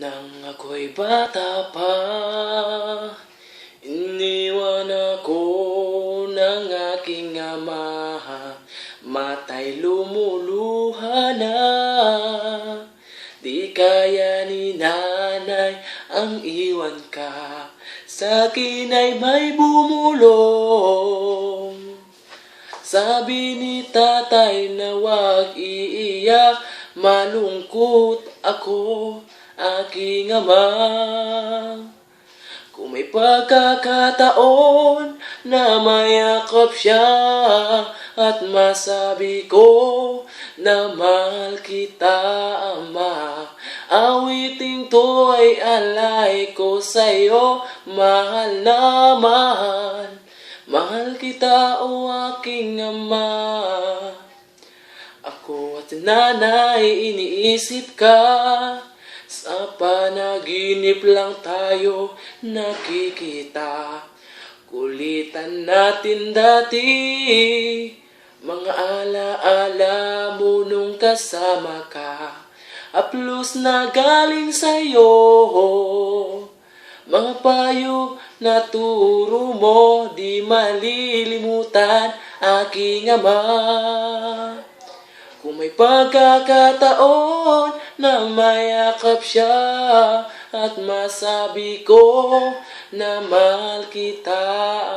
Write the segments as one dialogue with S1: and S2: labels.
S1: Nang ako'y bata pa, iniwan ako ng aking ama. Mata'y lumuluha na, di kaya ni nanay ang iwan ka. Sa'kin ay may bumulong. Sabi ni tatay na wag iiyak, malungkot ako, aking ama. Kung may pagkakataon na mayakap siya at masabi ko na mahal kita, ama, awiting to ay alay ko sa'yo, mahal na mahal. Mahal kita, o aking ama. Ako at nanay iniisip ka, sa panaginip lang tayo nakikita. Kulitan natin dati, mga alaala mo nung kasama ka. Aplos na galing sa'yo, mga payo na turo mo, di malilimutan, aking ama. Kung may pagkakataon na mayakap siya at masabi ko na mahal kita,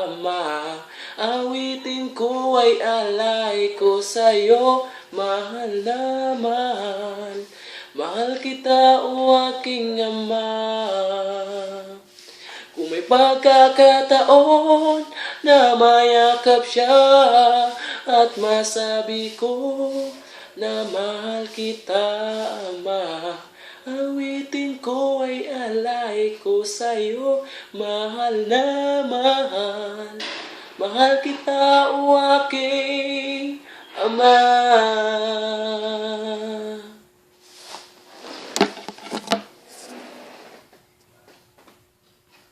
S1: ama, awitin ko ay alay ko sa'yo, mahal na mahal. Mahal kita, o aking ama. Kung may pagkakataon na mayakap siya at masabi ko na mahal kita, ama, awitin ko ay alay ko sa'yo, mahal na mahal. Mahal kita, o aking ama.